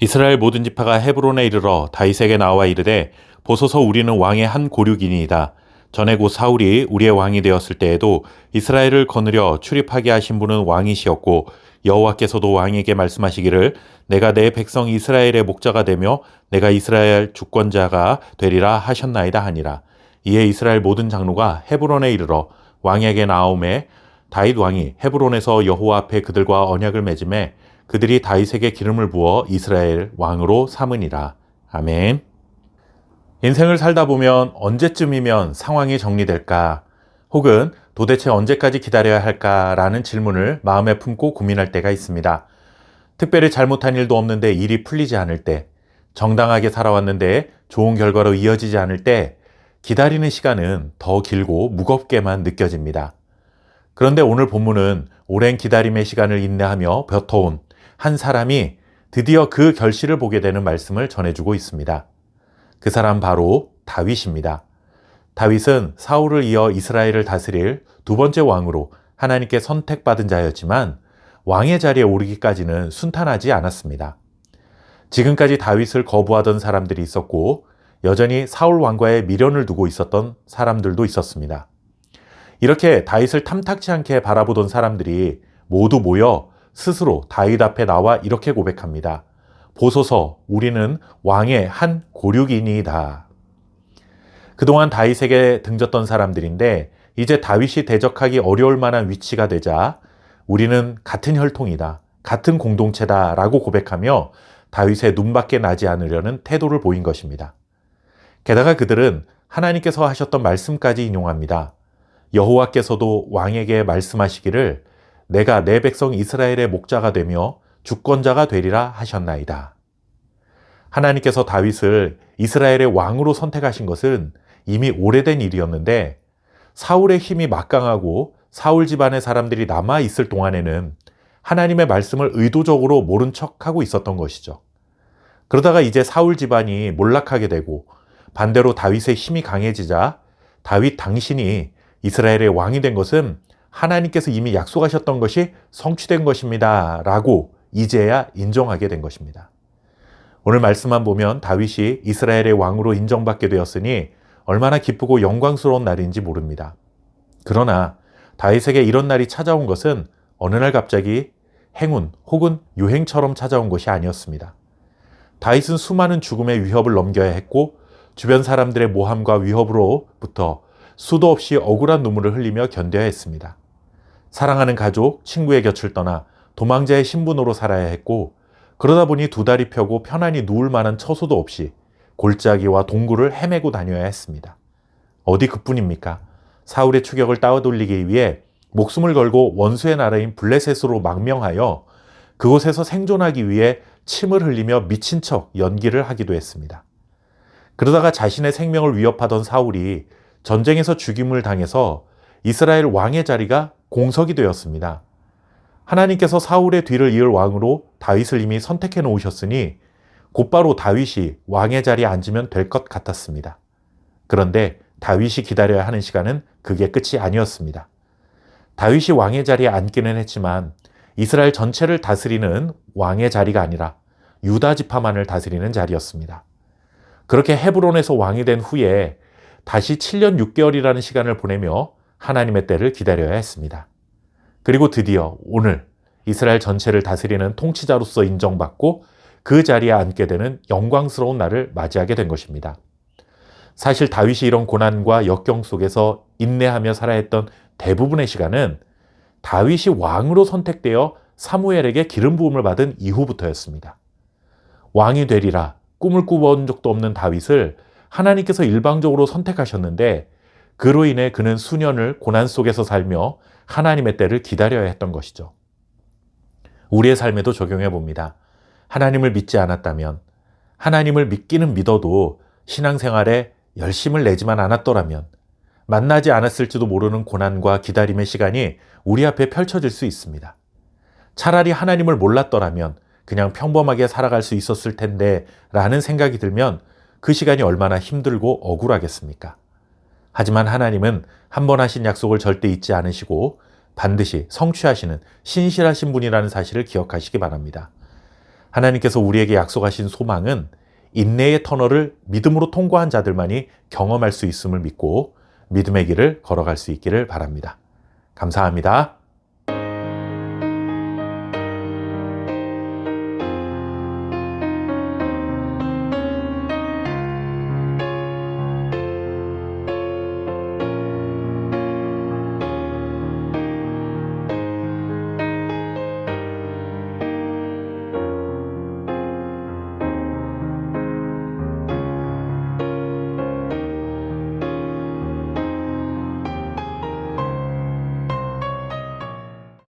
이스라엘 모든 지파가 헤브론에 이르러 다윗에게 나와 이르되 보소서 우리는 왕의 한 고륙이니이다. 전에 곧 사울이 우리의 왕이 되었을 때에도 이스라엘을 거느려 출입하게 하신 분은 왕이시었고 여호와께서도 왕에게 말씀하시기를 내가 내 백성 이스라엘의 목자가 되며 내가 이스라엘 주권자가 되리라 하셨나이다 하니라. 이에 이스라엘 모든 장로가 헤브론에 이르러 왕에게 나아오매 다윗 왕이 헤브론에서 여호와 앞에 그들과 언약을 맺음에 그들이 다윗에게 기름을 부어 이스라엘 왕으로 삼으니라. 아멘. 인생을 살다 보면 언제쯤이면 상황이 정리될까? 혹은 도대체 언제까지 기다려야 할까라는 질문을 마음에 품고 고민할 때가 있습니다. 특별히 잘못한 일도 없는데 일이 풀리지 않을 때, 정당하게 살아왔는데 좋은 결과로 이어지지 않을 때, 기다리는 시간은 더 길고 무겁게만 느껴집니다. 그런데 오늘 본문은 오랜 기다림의 시간을 인내하며 벼터온 한 사람이 드디어 그 결실을 보게 되는 말씀을 전해주고 있습니다. 그 사람 바로 다윗입니다. 다윗은 사울을 이어 이스라엘을 다스릴 두 번째 왕으로 하나님께 선택받은 자였지만 왕의 자리에 오르기까지는 순탄하지 않았습니다. 지금까지 다윗을 거부하던 사람들이 있었고 여전히 사울 왕과의 미련을 두고 있었던 사람들도 있었습니다. 이렇게 다윗을 탐탁치 않게 바라보던 사람들이 모두 모여 스스로 다윗 앞에 나와 이렇게 고백합니다. 보소서 우리는 왕의 한 고륙이니이다. 그동안 다윗에게 등졌던 사람들인데 이제 다윗이 대적하기 어려울 만한 위치가 되자 우리는 같은 혈통이다, 같은 공동체다 라고 고백하며 다윗의 눈밖에 나지 않으려는 태도를 보인 것입니다. 게다가 그들은 하나님께서 하셨던 말씀까지 인용합니다. 여호와께서도 왕에게 말씀하시기를 내가 내 백성 이스라엘의 목자가 되며 주권자가 되리라 하셨나이다. 하나님께서 다윗을 이스라엘의 왕으로 선택하신 것은 이미 오래된 일이었는데 사울의 힘이 막강하고 사울 집안의 사람들이 남아 있을 동안에는 하나님의 말씀을 의도적으로 모른 척하고 있었던 것이죠. 그러다가 이제 사울 집안이 몰락하게 되고 반대로 다윗의 힘이 강해지자 다윗 당신이 이스라엘의 왕이 된 것은 하나님께서 이미 약속하셨던 것이 성취된 것입니다. 라고 이제야 인정하게 된 것입니다. 오늘 말씀만 보면 다윗이 이스라엘의 왕으로 인정받게 되었으니 얼마나 기쁘고 영광스러운 날인지 모릅니다. 그러나 다윗에게 이런 날이 찾아온 것은 어느 날 갑자기 행운 혹은 유행처럼 찾아온 것이 아니었습니다. 다윗은 수많은 죽음의 위협을 넘겨야 했고 주변 사람들의 모함과 위협으로부터 수도 없이 억울한 눈물을 흘리며 견뎌야 했습니다. 사랑하는 가족, 친구의 곁을 떠나 도망자의 신분으로 살아야 했고 그러다 보니 두 다리 펴고 편안히 누울 만한 처소도 없이 골짜기와 동굴을 헤매고 다녀야 했습니다. 어디 그뿐입니까? 사울의 추격을 따돌리기 위해 목숨을 걸고 원수의 나라인 블레셋으로 망명하여 그곳에서 생존하기 위해 침을 흘리며 미친 척 연기를 하기도 했습니다. 그러다가 자신의 생명을 위협하던 사울이 전쟁에서 죽임을 당해서 이스라엘 왕의 자리가 공석이 되었습니다. 하나님께서 사울의 뒤를 이을 왕으로 다윗을 이미 선택해 놓으셨으니 곧바로 다윗이 왕의 자리에 앉으면 될 것 같았습니다. 그런데 다윗이 기다려야 하는 시간은 그게 끝이 아니었습니다. 다윗이 왕의 자리에 앉기는 했지만 이스라엘 전체를 다스리는 왕의 자리가 아니라 유다 지파만을 다스리는 자리였습니다. 그렇게 헤브론에서 왕이 된 후에 다시 7년 6개월이라는 시간을 보내며 하나님의 때를 기다려야 했습니다. 그리고 드디어 오늘 이스라엘 전체를 다스리는 통치자로서 인정받고 그 자리에 앉게 되는 영광스러운 날을 맞이하게 된 것입니다. 사실 다윗이 이런 고난과 역경 속에서 인내하며 살아야 했던 대부분의 시간은 다윗이 왕으로 선택되어 사무엘에게 기름 부음을 받은 이후부터였습니다. 왕이 되리라 꿈을 꾸본 적도 없는 다윗을 하나님께서 일방적으로 선택하셨는데 그로 인해 그는 수년을 고난 속에서 살며 하나님의 때를 기다려야 했던 것이죠. 우리의 삶에도 적용해 봅니다. 하나님을 믿지 않았다면, 하나님을 믿기는 믿어도 신앙생활에 열심을 내지만 않았더라면 만나지 않았을지도 모르는 고난과 기다림의 시간이 우리 앞에 펼쳐질 수 있습니다. 차라리 하나님을 몰랐더라면 그냥 평범하게 살아갈 수 있었을 텐데 라는 생각이 들면 그 시간이 얼마나 힘들고 억울하겠습니까? 하지만 하나님은 한 번 하신 약속을 절대 잊지 않으시고 반드시 성취하시는 신실하신 분이라는 사실을 기억하시기 바랍니다. 하나님께서 우리에게 약속하신 소망은 인내의 터널을 믿음으로 통과한 자들만이 경험할 수 있음을 믿고 믿음의 길을 걸어갈 수 있기를 바랍니다. 감사합니다.